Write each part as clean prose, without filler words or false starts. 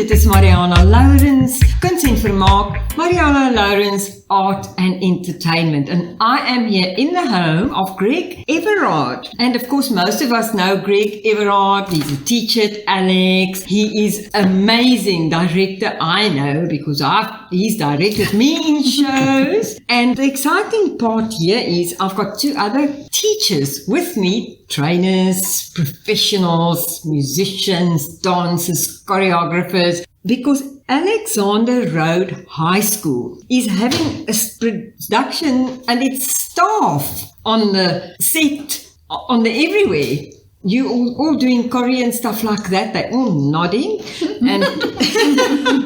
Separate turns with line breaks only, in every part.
dit is Marianah Lourens, Kuns en Vermaak, Marianah Lourens, Art and Entertainment. And I am here in the home of Greg Everard. And of course, most of us know Greg Everard. He's a teacher at Alex. He is amazing director, I know, because he's directed me in shows. And the exciting part here is I've got two other teachers with me, trainers, professionals, musicians, dancers, choreographers, because Alexander Road High School is having a production and its staff on the set, on the everywhere. You all doing Korean stuff like that. They're all nodding. And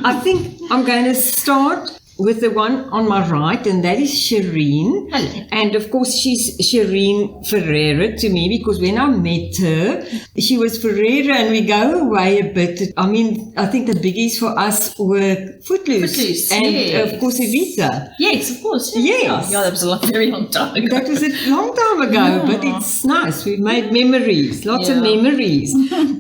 I think I'm going to start with the one on my right, and that is Chireen.
Hello.
And of course, she's Chireen Ferreira to me, because when I met her, she was Ferreira, and we go away a bit. I mean, I think the biggies for us were Footloose and
yes.
of course Evita.
Yes, of course. Yeah.
Yes.
Yeah, that was a very long time ago.
That was a long time ago, but it's nice. We've made memories, lots of memories.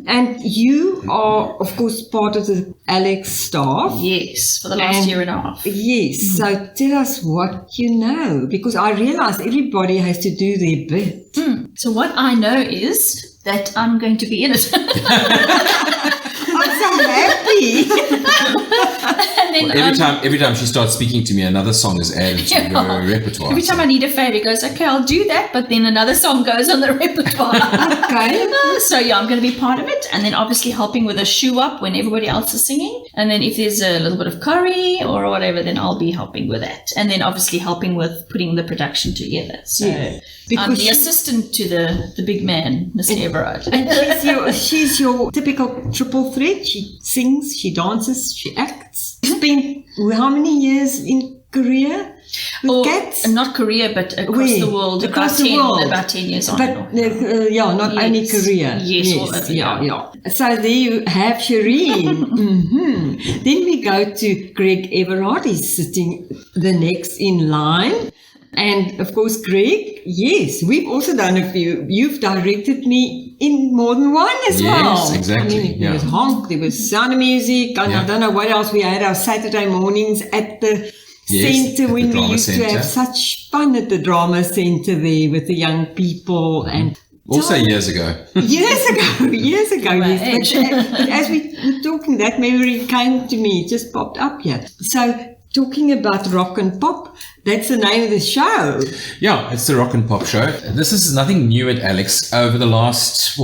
And you are, of course, part of the Alex staff.
Yes, for the last year and a half.
Yes, so tell us what you know, because I realize everybody has to do their bit.
So what I know is that I'm going to be in it.
I'm so happy.
And then,
every time she starts speaking to me, another song is added to her repertoire.
Every time I need a favour, he goes, okay, I'll do that, but then another song goes on the repertoire.
Okay.
So yeah, I'm going to be part of it, and then obviously helping with a shoe up when everybody else is singing, and then if there's a little bit of curry or whatever, then I'll be helping with that, and then obviously helping with putting the production together. So I'm the assistant to the big man, Mr. Everard.
And she's your typical triple threat. She sings, she dances, she acts. Spent how many years in Korea with cats?
Not Korea, but across the world.
Across
about
the world.
About 10 years on.
But not only Korea.
Yes.
Yeah. So there you have Chireen. Then we go to Greg Everard. He's sitting the next in line. And of course, Greg, yes, we've also done a few. You've directed me in more than one as well.
Yes, exactly.
I mean, there was Honk, there was Sound of Music, and I don't know what else. We had our Saturday mornings at the centre when we used to have such fun at the drama centre there with the young people. And
also years ago.
Years ago, yes. But as we were talking, that memory came to me, just popped up here. So, talking about rock and pop, that's the name of the show.
Yeah, it's the Rock and Pop Show. This is nothing new at Alex. Over the last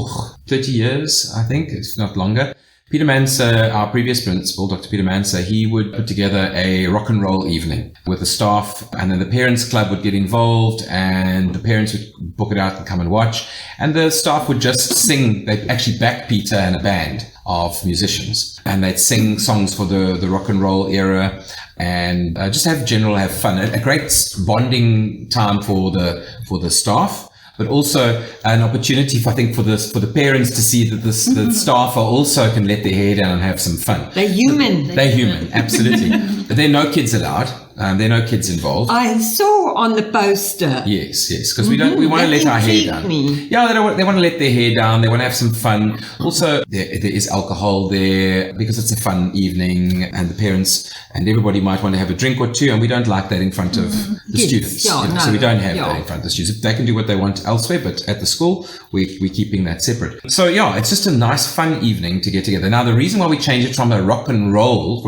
30 years, I think, if not longer, Peter Manser, our previous principal, Dr. Peter Manser, he would put together a rock and roll evening with the staff, and then the parents club would get involved, and the parents would book it out and come and watch, and the staff would just sing. They'd actually back Peter and a band of musicians, and they'd sing songs for the rock and roll era, and just have fun. A great bonding time for the staff, but also an opportunity, for the parents to see that the staff are also can let their hair down and have some fun.
They're human.
They're human, absolutely. But there are no kids allowed. There are no kids involved.
I saw on the poster.
Yes, because we want to let our hair down. Yeah, they want to let their hair down. They want to have some fun. Also, there is alcohol there because it's a fun evening, and the parents and everybody might want to have a drink or two, and we don't like that in front of the students. So we don't have that in front of the students. They can do what they want elsewhere, but at the school, we're keeping that separate. So yeah, it's just a nice, fun evening to get together. Now, the reason why we changed it from the rock and roll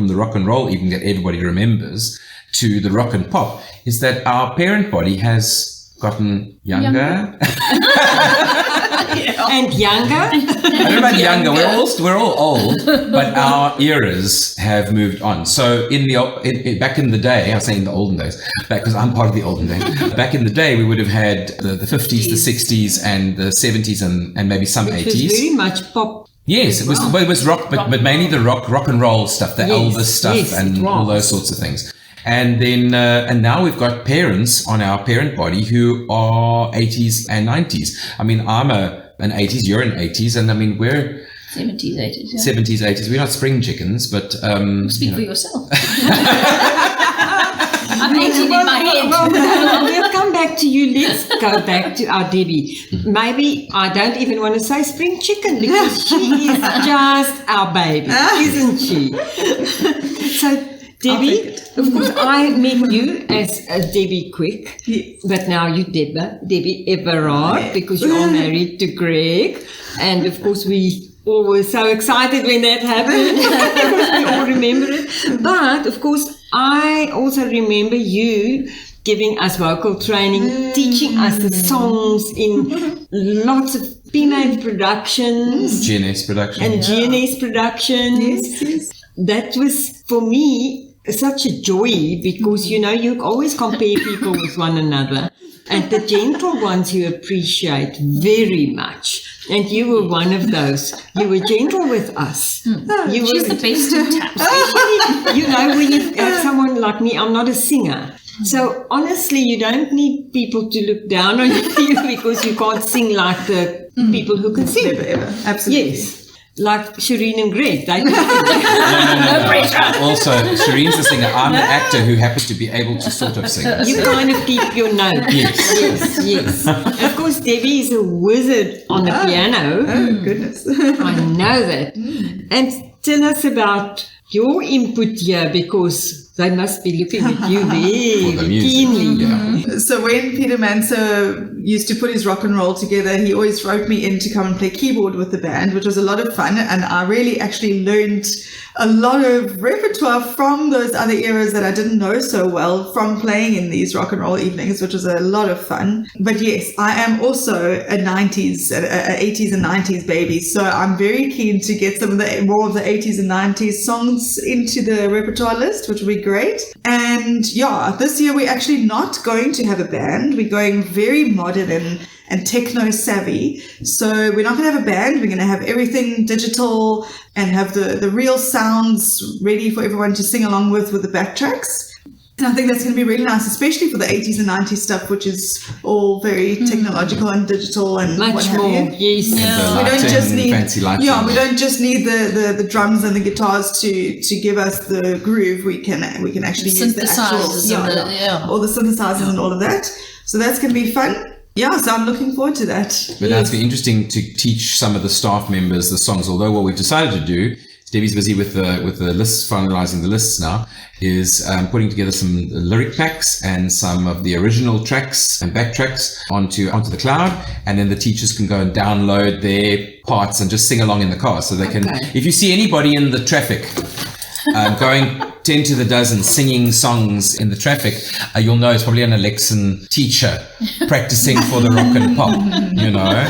evening that everybody remembers to the rock and pop is that our parent body has gotten younger.
And younger.
I don't know about younger. We're all old, but our eras have moved on. So back in the day, I was saying in the olden days, because I'm part of the olden days. Back in the day, we would have had the 50s, the 60s, and the 70s, and maybe some 80s.
It was very much pop.
Yes, it was rock, but mainly the rock and roll stuff, the Elvis stuff, and all those sorts of things. And then, and now we've got parents on our parent body who are 80s and 90s. I mean, I'm an 80s, you're an 80s, and I mean, we're
70s, 80s. Yeah.
70s, 80s. We're not spring chickens, but
speak for yourself. I'm 18 in my head.
We'll come back to you. Let's go back to our Debbie. Maybe I don't even want to say spring chicken because she is just our baby, isn't she? So, Debbie, of course, I met you as Debbie Quick, but now you're Debbie Everard, because you are married to Greg. And of course, we all were so excited when that happened. We all remember it. But of course, I also remember you giving us vocal training, teaching us the songs in lots of female productions.
GNS productions.
And GNS productions.
Yes.
That was, for me, such a joy because, you know, you always compare people with one another. And the gentle ones you appreciate very much. And you were one of those. You were gentle with us.
She's the best in town.
You know, when you have someone like me, I'm not a singer. So honestly, you don't need people to look down on you because you can't sing like the people who can sing.
Never, ever. Absolutely.
Yes. Like Chireen and Greg. They
No. Also, Chireen's the singer. I'm the actor who happens to be able to sort of sing.
You kind of keep your notes. Yes. And of course, Debbie is a wizard on the piano.
Oh, goodness.
I know that. And tell us about your input here because they must be looking at you
For the
very
music.
keenly.
Yeah.
So when Peter Manso used to put his rock and roll together, he always wrote me in to come and play keyboard with the band, which was a lot of fun. And I really actually learned a lot of repertoire from those other eras that I didn't know so well from playing in these rock and roll evenings, which was a lot of fun. But yes, I am also a 90s, a 80s and 90s baby. So I'm very keen to get some of the more of the 80s and 90s songs into the repertoire list, which will be great. And yeah, this year we're actually not going to have a band. We're going very modern and techno savvy. So we're not going to have a band. We're going to have everything digital and have the real sounds ready for everyone to sing along with the backtracks. And I think that's going to be really nice, especially for the 80s and 90s stuff, which is all very technological and digital and what
Much
have
more,
you.
yes.
And the
We don't
lighting,
just need
fancy lighting.
we don't just need the drums and the guitars to give us the groove. We can actually use the
Synthesizers
actual all the synthesizers and all of that. So that's going to be fun. Yeah, so I'm looking forward to that.
But that's been interesting to teach some of the staff members the songs. Although what we've decided to do, Debbie's busy with the lists, finalizing the lists now, is putting together some lyric packs and some of the original tracks and backtracks onto the cloud, and then the teachers can go and download their parts and just sing along in the car. So they can, if you see anybody in the traffic going 10 to the dozen singing songs in the traffic, you'll know it's probably an Alexan teacher practicing for the rock and pop, you know.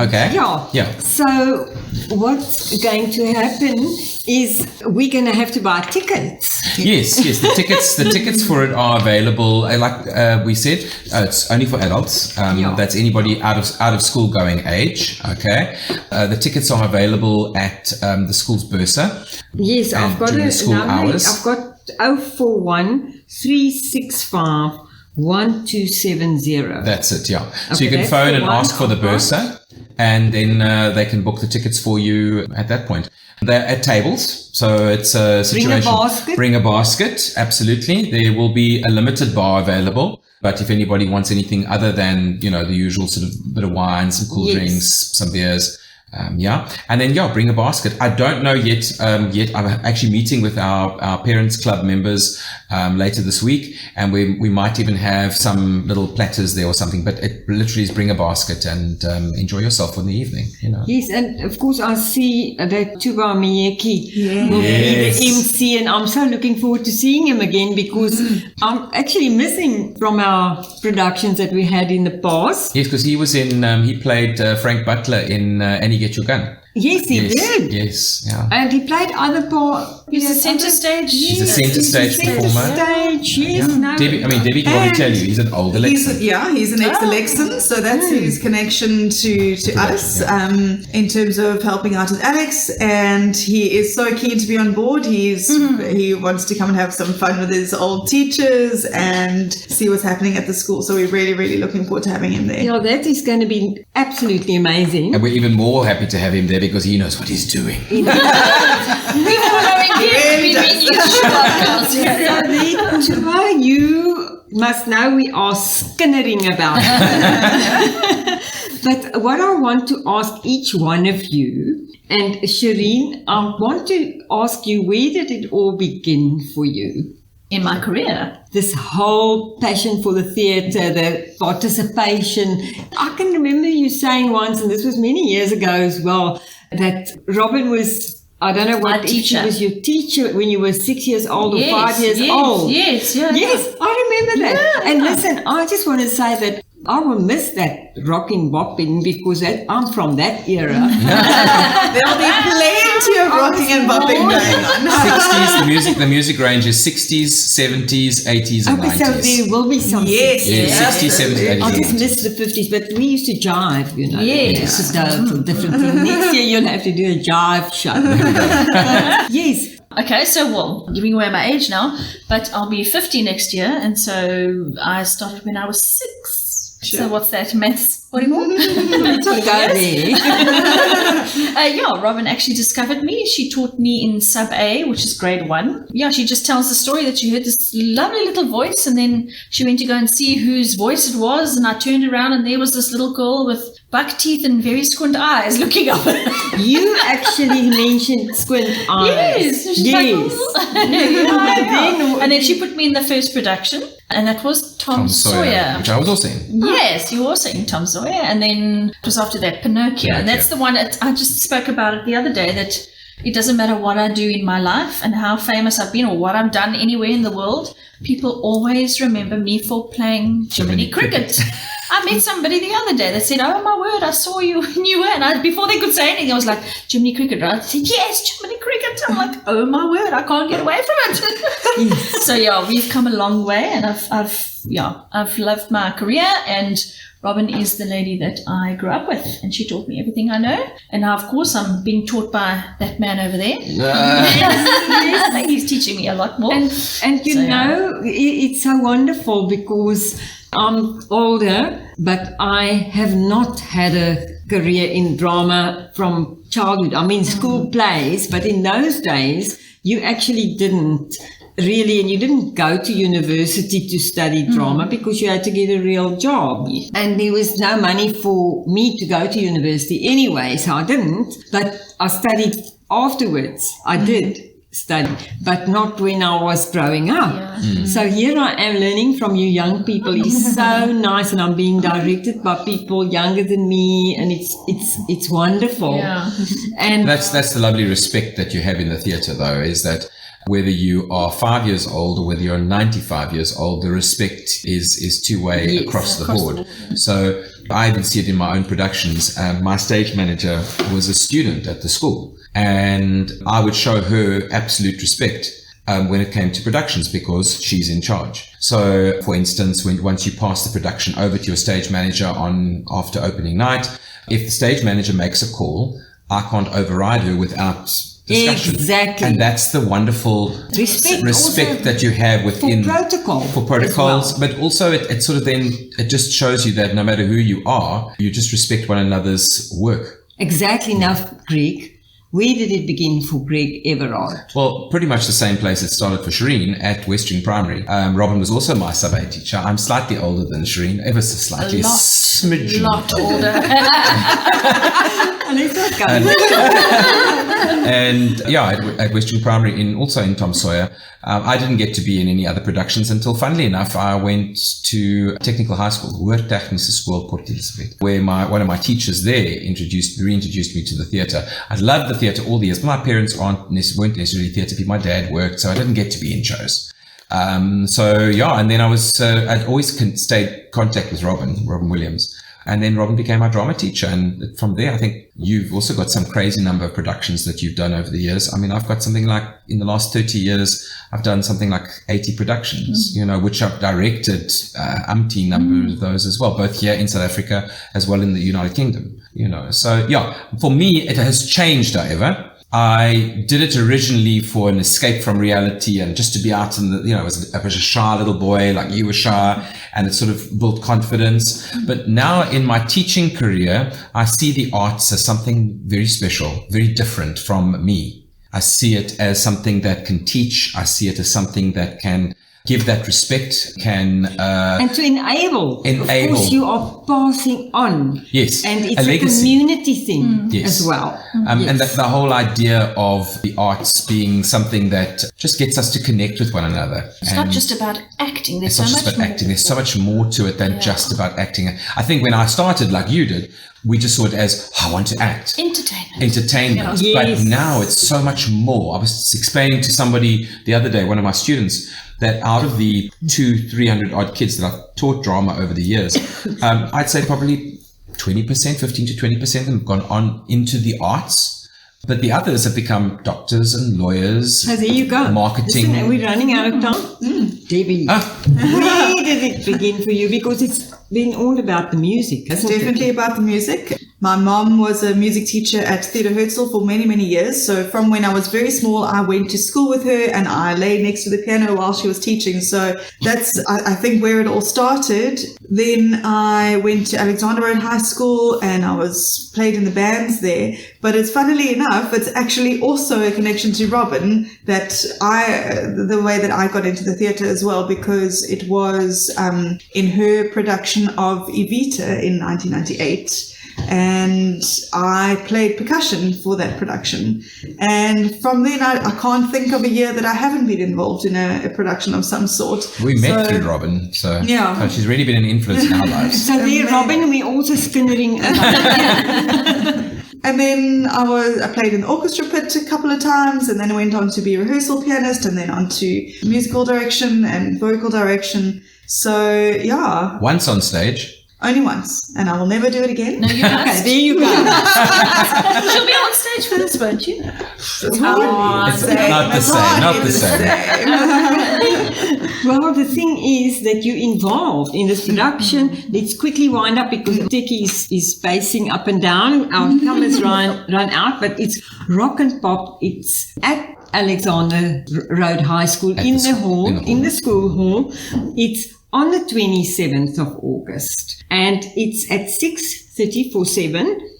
Okay. Yeah.
So what's going to happen is we're going to have to buy tickets.
Yes. The tickets for it are available. Like we said, it's only for adults. That's anybody out of school going age. Okay. The tickets are available at the school's Bursa.
Yes, I've got
during
a
school
number.
hours.
I've got 041 365 1270.
That's it. Yeah. So
Okay,
you can
that's
phone
the
and
one
ask for the
I've got.
Bursa, and then they can book the tickets for you at that point. They're at tables, so it's a situation. Bring a basket, absolutely. There will be a limited bar available, but if anybody wants anything other than, you know, the usual sort of bit of wine, some cool drinks, some beers, and then bring a basket. I don't know yet. I'm actually meeting with our parents club members later this week, and we might even have some little platters there or something. But it literally is bring a basket and enjoy yourself in the evening. You know.
Yes, and of course I see that Tuba Miyeki will be
Yes.
the MC, and I'm so looking forward to seeing him again because I'm actually missing from our productions that we had in the past.
Yes, because he was in. He played Frank Butler in Annie Get Your Gun.
Yes, he did.
Yes, yeah.
And he played other parts.
He's a centre stage.
He's a centre stage performer.
Stage, yes.
Yeah.
No.
Debbie can probably tell you he's an old Alexan.
He's an ex-Alexan, so that's his connection to us in terms of helping out with Alex, and he is so keen to be on board. He wants to come and have some fun with his old teachers and see what's happening at the school, so we're really, really looking forward to having him there.
Yeah, that is going to be absolutely amazing.
And we're even more happy to have him there because he knows what he's doing.
We're following him. We need you to
So then, Tuba, you must know we are skinnering about it. But what I want to ask each one of you, and Chireen, I want to ask you, where did it all begin for you?
In my career.
This whole passion for the theatre, the participation. I can remember you saying once, and this was many years ago as well, that Robin was, I don't know what, if she was your teacher when you were 6 years old or 5 years old.
Yes,
I remember that.
Yeah.
And listen, I just want to say that I will miss that rocking bopping because I'm from that era.
There'll be plenty of rocking and bopping going on.
60s, the music range is 60s, 70s, 80s, and 90s.
So there will be some.
Yes.
60s, 70s, 80s.
I just missed the 50s, but we used to jive, you know.
Yes.
It's a total different thing. Next year you'll have to do a jive show. Yes.
Okay, so, well, giving away my age now, but I'll be 50 next year, and so I started when I was 6. Sure. So what's that, maths? 44? Robin actually discovered me. She taught me in sub A, which is grade 1. Yeah, she just tells the story that she heard this lovely little voice, and then she went to go and see whose voice it was, and I turned around and there was this little girl with buck teeth and very squint eyes looking up.
You actually mentioned squint eyes.
Yes.
Yes.
And then she put me in the first production, and that was Tom Sawyer.
Which I was also in.
Yes, you were also in Tom Sawyer. And then it was after that, Pinocchio. And that's the one I just spoke about it the other day, that it doesn't matter what I do in my life and how famous I've been or what I've done anywhere in the world, people always remember me for playing Jiminy Cricket. I met somebody the other day that said, oh my word, I saw you and you were. And before they could say anything, I was like, Jiminy Cricket, right? I said, yes, Jiminy Cricket. I'm like, oh my word, I can't get away from it. So yeah, we've come a long way, and I've loved my career, and Robin is the lady that I grew up with, and she taught me everything I know. And now, of course, I'm being taught by that man over there. Yes, he's teaching me a lot more.
And you know, it's so wonderful because I'm older, but I have not had a career in drama from childhood. I mean, school plays, but in those days, you actually didn't really, and you didn't go to university to study drama because you had to get a real job. And there was no money for me to go to university anyway, so I didn't. But I studied afterwards. I did study, but not when I was growing up. So here I am learning from you young people. It's so nice, and I'm being directed by people younger than me, and it's wonderful. And
that's the lovely respect that you have in the theatre, though, is that whether you are 5 years old or whether you're 95 years old, the respect is two-way across the board. So I even see it in my own productions. My stage manager was a student at the school, and I would show her absolute respect when it came to productions because she's in charge. So, for instance, once you pass the production over to your stage manager after opening night, if the stage manager makes a call, I can't override her without discussion. Exactly. And that's the wonderful respect that you have within for protocols, but also it sort of then it just shows you that no matter who you are, you just respect one another's work.
Exactly. Now, Greg, where did it begin for Greg Everard?
Well, pretty much the same place it started for Chireen at Westring Primary. Robin was also my sub-A teacher. I'm slightly older than Chireen, ever so slightly. A
lot older.
And at Westring Primary, also in Tom Sawyer, I didn't get to be in any other productions until, funnily enough, I went to technical high school, Hoërtechnische Skool Port Elizabeth, where one of my teachers there reintroduced me to the theatre. I loved the theatre all the years, but my parents weren't necessarily theatre people. My dad worked, so I didn't get to be in shows. And then I'd always stayed contact with Robin Williams. And then Robin became my drama teacher. And from there, I think you've also got some crazy number of productions that you've done over the years. I mean, I've got something like, in the last 30 years, I've done something like 80 productions, which I've directed umpteen number of those as well, both here in South Africa as well in the United Kingdom, So, for me, it has changed, however. I did it originally for an escape from reality and just to be out in the, I was a shy little boy like you were shy, and it sort of built confidence. But now in my teaching career, I see the arts as something very special, very different from me. I see it as something that can teach. I see it as something that can give that respect, can
and to enable. Of course, you are passing on.
Yes,
and it's a
legacy.
Community thing
Yes.
as well.
And that the whole idea of the arts being something that just gets us to connect with one another.
It's not just about acting. There's
It's
so
not
much
just about
more.
acting. There's so much more to it than just about acting. I think when I started, like you did, we just saw it as, I want to act. Entertainment.
Yeah.
But
Yes.
now it's so much more. I was explaining to somebody the other day, one of my students, that out of the 200-300 odd kids that I've taught drama over the years, I'd say probably 20%, 15 to 20% of them have gone on into the arts. But the others have become doctors and lawyers.
So there you go.
Marketing.
Listen, we're running out of time. Debbie, where did it begin for you? Because it's been all about the music,
It's
hasn't
definitely
it?
about the music. My mom was a music teacher at Theatre Herzl for many, many years. So from when I was very small, I went to school with her and I lay next to the piano while she was teaching. So that's, I think, where it all started. Then I went to Alexander Road High School and I played in the bands there. But it's funnily enough, it's actually also a connection to Robin that the way that I got into the theatre as well, because it was in her production of Evita in 1998. And I played percussion for that production. And from then, I can't think of a year that I haven't been involved in a production of some sort.
We met through Robin, so
Yeah.
she's really been an influence in our lives.
So there, Robin, we're also skinnering about
And then I played in the orchestra pit a couple of times, and then I went on to be a rehearsal pianist, and then on to musical direction and vocal direction. So, yeah,
Once on stage.
only once, and I will never do it again.
No, you
Okay,
must.
there you go.
She'll be on stage for this, won't you?
It's not the same, not the same.
Well, the thing is that you're involved in this production. Let's quickly wind up because Teki is pacing up and down. Our time has run out, but it's rock and pop. It's at Alexander Road High School in the school hall. It's on the 27th of August, and it's at 6:30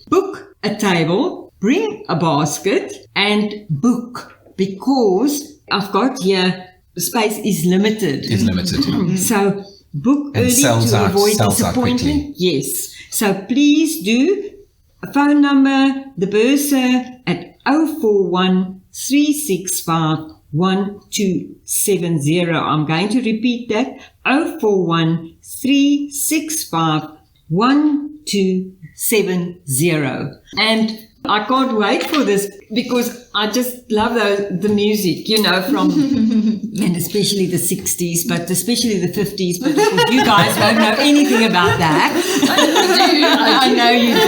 Book a table, bring a basket, and book, because I've got here, the space is limited.
Is limited.
So book
And
early
sells
to
out-
avoid
sells out quickly.
disappointment. Yes. So please do. A phone number, the bursar at 041 365 1270. I'm going to repeat that. 041 365 1270. And I can't wait for this because I just love the music, from, and especially the 60s, but especially the 50s. But of course, you guys won't know anything about that. I know you do.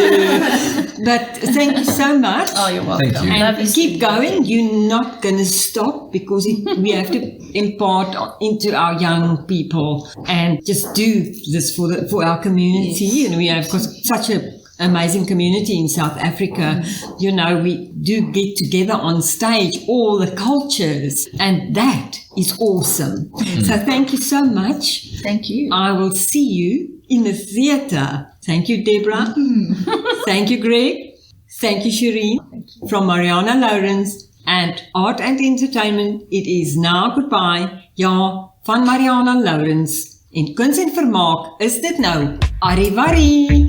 But thank you so much.
Oh, you're welcome.
Thank you.
And keep going. You're not going to stop because we have to impart into our young people and just do this for our community.
Yes.
And we have got such an amazing community in South Africa. We do get together on stage, all the cultures, and that is awesome. So thank you so much.
Thank you.
I will see you in the theatre. Thank you, Deborah. Thank you, Greg. Thank you, Chireen. From Marianah Lourens and Art and Entertainment, it is now goodbye. Ja, van Marianah Lourens. En Kuns en Vermaak is dit nou. Arrivari!